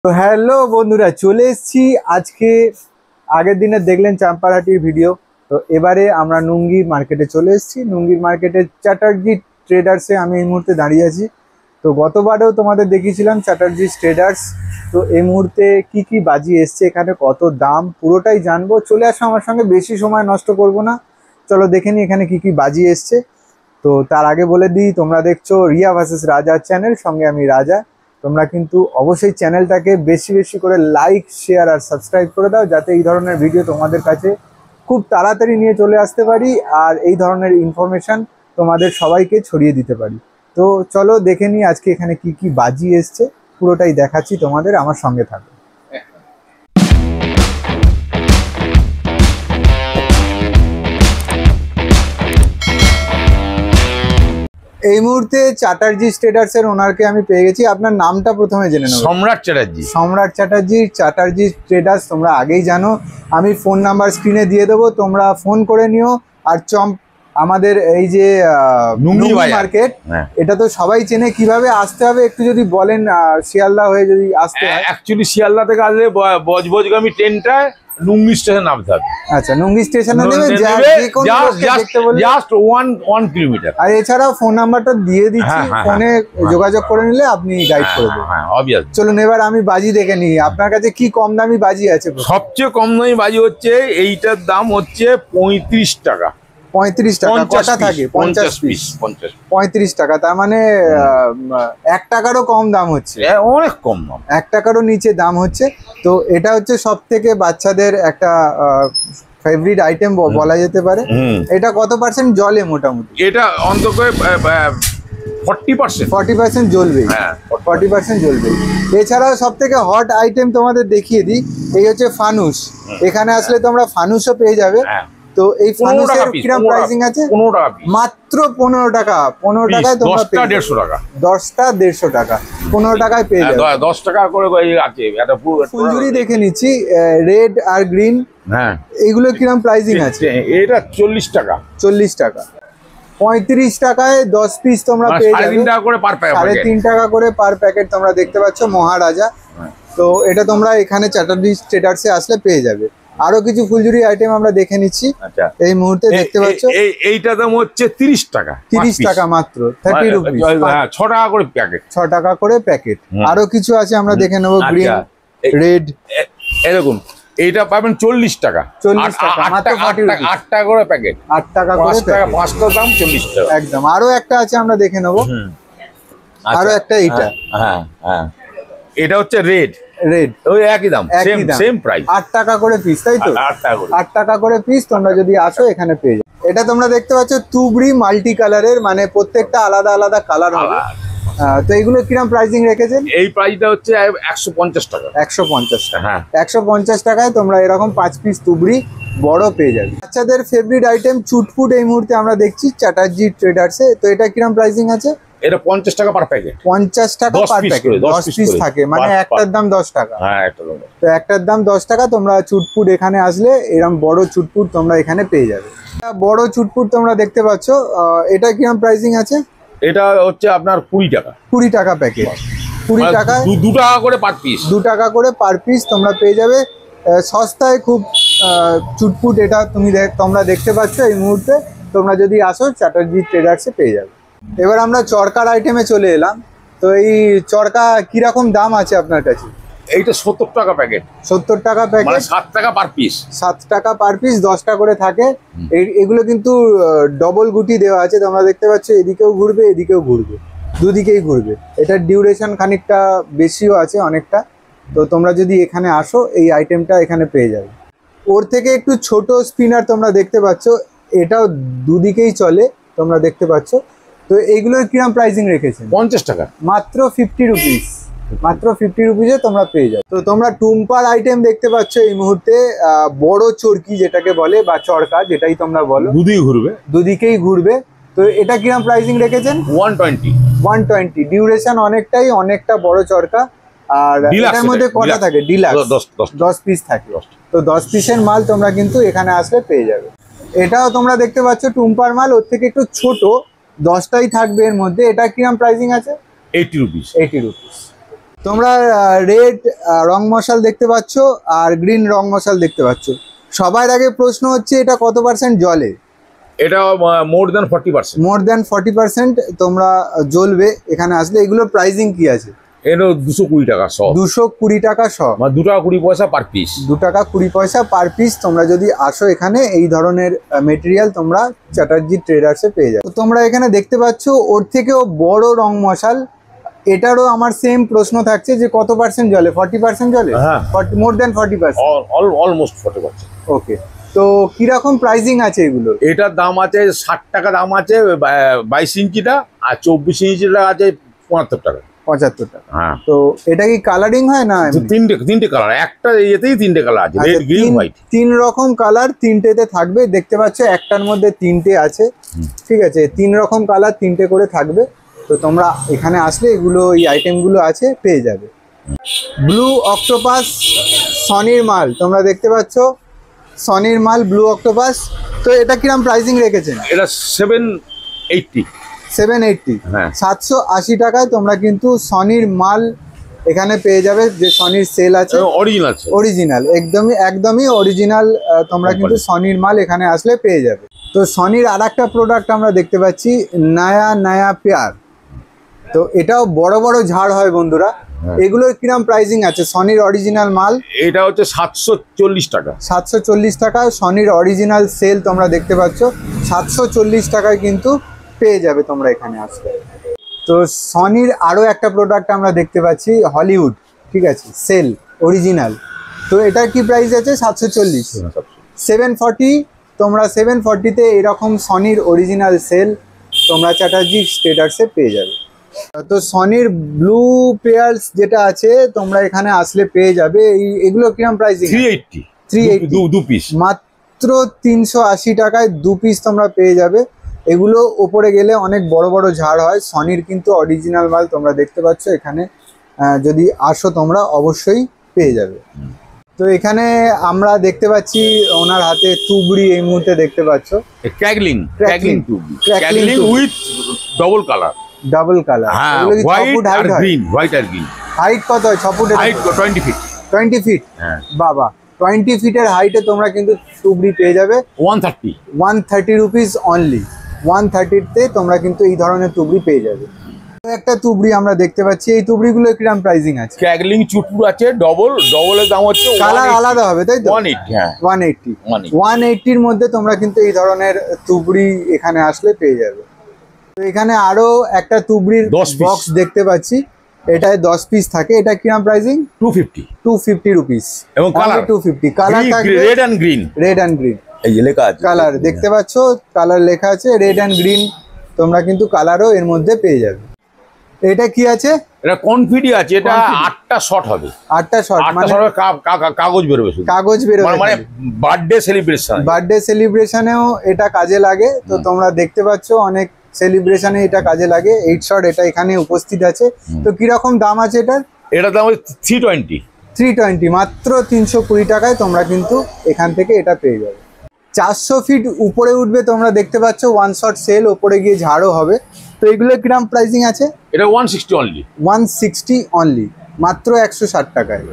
তো হ্যালো বন্ধুরা, চলে এসেছি আজকে। আগের দিনে দেখলেন চাম্পারহাটির ভিডিও, তো এবারে আমরা নুঙ্গি মার্কেটে চলে এসেছি। নুঙ্গির মার্কেটে চ্যাটার্জি ট্রেডার্সে আমি এই মুহূর্তে দাঁড়িয়ে আছি। তো গতবারেও তোমাদের দেখিয়েছিলাম চ্যাটার্জি ট্রেডার্স। তো এই মুহূর্তে কি কি বাজি এসছে, এখানে কত দাম, পুরোটাই জানবো। চলে আসো আমার সঙ্গে, বেশি সময় নষ্ট করব না, চলো দেখে নি এখানে কি কি বাজি এসছে। তো তার আগে বলে দিই, তোমরা দেখছো রিয়া ভার্সেস রাজা চ্যানেল, সঙ্গে আমি রাজা। তোমরা কিন্তু অবশ্যই চ্যানেলটাকে বেশি বেশি করে লাইক, শেয়ার আর সাবস্ক্রাইব করে দাও, যাতে এই ধরনের ভিডিও তোমাদের কাছে খুব তাড়াতাড়ি নিয়ে চলে আসতে পারি আর এই ধরনের ইনফরমেশন তোমাদের সবাইকে ছড়িয়ে দিতে পারি। তো চলো দেখে নিই আজকে এখানে কি কি বাজি এসছে, পুরোটাই দেখাচ্ছি তোমাদের, আমার সঙ্গে থাকো। এই মুহূর্তে চ্যাটার্জি ট্রেডার্সের ওনারকে আমি পেয়ে গেছি। আপনার নামটা প্রথমে জেনে নেব। সম্রাট চ্যাটার্জি। সম্রাট চ্যাটার্জি, চ্যাটার্জি ট্রেডার্স তোমরা আগেই জানো। আমি ফোন নাম্বার স্ক্রিনে দিয়ে দেবো, তোমরা ফোন করে নিও। আর আমাদের এই যে নুঙ্গি মার্কেট, এটা তো সবাই চেনে। কিভাবে আসতে হবে একটু যদি বলেন, শিয়ালদা হয়ে যদি আসতে হয়। অ্যাকচুয়ালি শিয়ালদা থেকে আসলে বজবজগামী ট্রেনটায় নুঙ্গি স্টেশন নামতে হবে। আচ্ছা, নুঙ্গি স্টেশনে নেবে, জাস্ট 1 কিলোমিটার। আর এছাড়াও ফোন নাম্বারটা দিয়ে দিচ্ছি, ফোনে যোগাযোগ করে নিলে আপনি গাইড করে দেবেন। হ্যাঁ, অবভিয়াসলি। চলুন এবার আমি বাজি দেখে নিই। আপনার কাছে কি কম দামি বাজি আছে? সবচেয়ে কম দামি বাজি হচ্ছে এইটার দাম হচ্ছে 35 টাকা। 35 টাকা? কটা থাকে? 50 পিস। 35 টাকা, তার মানে 1 টাকারও কম দাম হচ্ছে। অনেক কম দাম, 1 টাকারও নিচে দাম হচ্ছে। তো এটা হচ্ছে সব থেকে বাচ্চাদের একটা ফেভারিট আইটেম বলা যেতে পারে। এটা কত পার্সেন্ট জলে মোটামুটি? এটা অন্তত 40% জ্বলবে। 40% জ্বলবে। এছাড়াও সব থেকে হট আইটেম তোমাদের দেখিয়ে দিই, এই হচ্ছে ফানুস। এখানে আসলে তোমরা ফানুসও পেয়ে যাবে। তো এই ফানুসের কিরকম প্রাইসিং আছে? 15 টাকা পিস। মাত্র 15 টাকা। 15 টাকায় তোমরা 10টা 150 টাকা। 10টা 150 টাকা, 15 টাকায় পেয়ে যাবে। 10 টাকা করে আছে। এটা ফুলঝুরি দেখে নিচ্ছি, রেড আর গ্রিন। হ্যাঁ, এইগুলো কিরকম প্রাইসিং আছে? এটা 40 টাকা। 40 টাকা। 35 টাকায় 10 পিস তোমরা পেয়ে যাবে। 3.5 টাকা করে পার প্যাকেট। 3.5 টাকা করে পার প্যাকেট তোমরা দেখতে পাচ্ছ, মহারাজা। তো এটা তোমরা এখানে চ্যাটার্জি ট্রেডার্সে আসলে পেয়ে যাবে। আরো কিছু ফুলঝুরি আইটেম আমরা দেখে নিচ্ছি। আচ্ছা, এই মুহূর্তে দেখতে পাচ্ছ এইটা দাম হচ্ছে 30 টাকা। 30 টাকা মাত্র, 30 রুপিস। 6 টাকা করে প্যাকেট। 6 টাকা করে প্যাকেট। আরো কিছু আছে আমরা দেখে নেবো, গ্রিন, রেড, এরকম। এইটা পাবেন 40 টাকা। 40 টাকা মাত্র, 8 টাকা করে প্যাকেট। 8 টাকা করে প্যাকেট। 5টা দাম 40 টাকা একদম। আরো একটা আছে আমরা দেখে নেবো। আরো একটা এইটা। হ্যাঁ, এটা হচ্ছে রেড। ওই একই দাম, সেম প্রাইস। 8 টাকা করে পিস, তাই তো? 8 টাকা করে পিস। তোমরা যদি আসো এখানে পেয়ে যাবে। এটা তোমরা দেখতে পাচ্ছ তুবড়ি মাল্টি কালারের, মানে প্রত্যেকটা আলাদা আলাদা কালার হবে। তো এইগুলো কিরকম প্রাইসিং রেখেছেন? এই প্রাইসটা হচ্ছে 150 টাকা। 150 টাকা। হ্যাঁ, 150 টাকায় তোমরা এরকম 5 পিস তুবড়ি বড় পেয়ে যাবে। বাচ্চাদের ফেভারিট আইটেম চুটপুট এই মুহূর্তে আমরা দেখছি চ্যাটার্জি ট্রেডার্সে। তো এটা কিরকম প্রাইসিং আছে? এটা 50 টাকা পার প্যাকেট। 50 টাকা পার প্যাকেট, 10 পিস থাকে, মানে একটার দাম 10 টাকা। হ্যাঁ, একটার দাম। তো একটার দাম 10 টাকা। তোমরা চুটপুট এখানে আসলে এরকম বড় চুটপুট তোমরা এখানে পেয়ে যাবে। বড় চুটপুট তোমরা দেখতে পাচ্ছ। এটা কিরকম প্রাইসিং আছে? এটা হচ্ছে আপনার 20 টাকা। 20 টাকা প্যাকেট। 20 টাকায় 2 টাকা করে পার পিস। 2 টাকা করে পার পিস তোমরা পেয়ে যাবে। সস্তায় খুব চুটপুট এটা তোমরা দেখতে পাচ্ছ এই মুহূর্তে। তোমরা যদি আসো চ্যাটার্জি ট্রেডার্সে পেয়ে যাবে। এবার আমরা চরকার আইটেমে চলে এলাম। তো এই চরকা কিরকম দাম আছে আপনার কাছে? এইটা 70 টাকা প্যাকেট। 70 টাকা প্যাকেট, মানে 7 টাকা পার পিস। 7 টাকা পার পিস, 10টা করে থাকে। এগুলো কিন্তু ডবল গুটি দেওয়া আছে, তোমরা দেখতে পাচ্ছ। এদিকেও ঘুরবে, এদিকেও ঘুরবে, দুদিকেই ঘুরবে। এটার ডিউরেশন খানিকটা বেশিও আছে অনেকটা। তো তোমরা যদি এখানে আসো এই আইটেমটা এখানে পেয়ে যাবে। ওর থেকে একটু ছোট স্পিনার তোমরা দেখতে পাচ্ছ, এটাও দুদিকেই চলে, তোমরা দেখতে পাচ্ছ। তো এইগুলোর কিরম প্রাইসিং রেখেছেন? 50 টাকা। মাত্র 50 রুপিস। মাত্র 50 রুপিসে তোমরা পেয়ে যাবে। তো তোমরা টুম্পার আইটেম দেখতে পাচ্ছ এই মুহূর্তে। বড় চরকি যেটাকে বলে, বা চরকা যেটাই তোমরা বলো, দুদিকেই ঘুরবে। তো এটা কিরম প্রাইসিং রেখেছেন? 120। ডিউরেশন অনেকটা বড় চরকা। আর এটার মধ্যে কটা থাকে? ডিলাক্স 10 পিস থাকে। তো 10 পিসের মাল তোমরা কিন্তু এখানে আসলে পেয়ে যাবে। এটাও তোমরা দেখতে পাচ্ছ টুম্পার মাল, ওর থেকে একটু ছোট, 10টাই থাকবে এর মধ্যে। এটা কিরম প্রাইসিং আছে? 80 রুপিস। 80 রুপিস। তোমরা রেড রং মশাল দেখতে পাচ্ছ আর গ্রিন রং মশাল দেখতে পাচ্ছ। সবার আগে প্রশ্ন হচ্ছে এটা কত পার্সেন্ট জলে? এটা মোর দ্যান 40%। মোর দ্যান 40% তোমরা জ্বলবে এখানে আসলে। এগুলোর প্রাইসিং কি আছে? এটা 220 টাকা শ। 220 টাকা শ, মানে 2 টাকা 20 পয়সা পার পিস। 2 টাকা 20 পয়সা পার পিস। তোমরা যদি আসো এখানে এই ধরনের মেটেরিয়াল তোমরা চ্যাটার্জি ট্রেডার্সে পেয়ে যাবে। তো তোমরা এখানে দেখতে পাচ্ছ ওর থেকেও বড় রং মশাল। এটারও আমার সেম প্রশ্ন থাকছে যে কত পার্সেন্ট জলে? 40% জলে? হ্যাঁ, মোর দ্যান 40%। অলমোস্ট 40%। ওকে, তো কিরকম প্রাইসিং আছে এগুলো? এটার দাম আছে 60 টাকা দাম আছে 22 ইঞ্চিটা, আর 24 ইঞ্চিটা আছে 75 টাকা। 75 টাকা। হ্যাঁ। তো এটা কি কালারিং হয় না? তিনটে কালার, একটা এতেই তিনটে কালার আছে, রেড গ্রিন হোয়াইট। 3 রকম কালার তিনটেতে থাকবে। দেখতে পাচ্ছ একটার মধ্যে 3টে আছে, ঠিক আছে? 3 রকম কালার 3টে করে থাকবে। তো তোমরা এখানে আসলে এগুলো এই আইটেমগুলো আছে পেয়ে যাবে। ব্লু অক্টোপাস সনির মাল তোমরা দেখতে পাচ্ছ, সনির মাল ব্লু অক্টোপাস। তো এটা কিরম প্রাইসিং রেখেছেন? এটা 780। 780। হ্যাঁ, 780 টাকায় তোমরা কিন্তু সনির মাল এখানে পেয়ে যাবে। যে সনির সেল আছে অরিজিনাল, অরিজিনাল একদমই অরিজিনাল। তোমরা কিন্তু সনির মাল এখানে আসলে পেয়ে যাবে। তো সনির আর একটা প্রোডাক্ট আমরা দেখতে পাচ্ছি, নয়া পেয়ার। তো এটাও বড় বড় ঝাড় হয় বন্ধুরা। এগুলোর কিরম প্রাইসিং আছে? সনির অরিজিনাল মাল এটা হচ্ছে 740 টাকা। 740 টাকা সনির অরিজিনাল সেল তোমরা দেখতে পাচ্ছ। 740 টাকায় কিন্তু পেয়ে যাবে তোমরা এখানে আসলে। তো সনির আরও একটা প্রোডাক্ট আমরা দেখতে পাচ্ছি, হলিউড, ঠিক আছে, সেল অরিজিনাল। তো এটার কি প্রাইস আছে? 740। 740। তোমরা 740-তে এরকম সনির অরিজিনাল সেল তোমরা চ্যাটার্জি ট্রেডার্সে পেয়ে যাবে। তো সনির ব্লু পেয়ার্স যেটা আছে তোমরা এখানে আসলে পেয়ে যাবে। এগুলো কিরম প্রাইসিং? 380 দু পিস, মাত্র 380 টাকায় 2 পিস তোমরা পেয়ে যাবে। এগুলো ওপরে গেলে অনেক বড় বড় ঝাড় হয়। সনির কিন্তু অরিজিনাল মাল তোমরা দেখতে পাচ্ছ এখানে। যদি আসো তোমরা অবশ্যই পেয়ে যাবে। তো এখানে আমরা দেখতে পাচ্ছি ওনার হাতে তুবড়ি এই মুহূর্তে দেখতে পাচ্ছ। Crackling with double colour. Double colour, white আর গ্রিন। হাইট কত হয়? 6 ফুট? Height 20 fit. 20 ফিট? হ্যাঁ বাবা, 20 ফিটের হাইটে তোমরা কিন্তু তুবড়ি পেয়ে যাবে 130 রুপিস অনলি। 130-তে তোমরা কিন্তু এই ধরনের তুবড়ি পেয়ে যাবে। একটা তুবড়ি আমরা দেখতে পাচ্ছি, এই তুবড়িগুলো কিরকম প্রাইসিং আছে? ক্র্যাকলিং চুটপুর আছে, ডবলের দাম হচ্ছে কালার আলাদা হবে তাই তো? 180। হ্যাঁ, 180-র মধ্যে তোমরা কিন্তু এই ধরনের তুবড়ি এখানে আসলে পেয়ে যাবে। তো এখানে আরো একটা তুবড়ির বক্স দেখতে পাচ্ছি, এটায় 10 পিস থাকে। এটা কিরকম প্রাইসিং? 250 রুপিস। এবং কালার 250। কালার থাকবে রেড অ্যান্ড গ্রিন। এই যে লেখা আছে কালার, দেখতে পাচ্ছ কালার লেখা আছে রেড অ্যান্ড গ্রিন। তোমরা কিন্তু কালারও এর মধ্যে পেয়ে যাবে। এটা কি আছে? এটা কনফিডি আছে। এটা 8টা শট হবে। 8টা শট মানে কাগজ বেরোবে, শুধু কাগজ বেরোবে। মানে বার্থডে সেলিব্রেশনেও এটা কাজে লাগে। তো তোমরা দেখতে পাচ্ছ অনেক সেলিব্রেশনে এটা কাজে লাগে। 8 শট এটা এখানে উপস্থিত আছে। তো কিরকম দাম আছে এটার? এটার দাম হচ্ছে 320। মাত্র 320 টাকায় তোমরা কিন্তু এখান থেকে এটা পেয়ে যাবে। 400 ফিট উপরে উঠবে তোমরা দেখতে পাচ্ছ, 1 শট সেল, ওপরে গিয়ে ঝাড়ও হবে। তো এগুলো কিরম প্রাইসিং আছে? এটা 160 অনলি। 160 অনলি, মাত্র 160 টাকায়।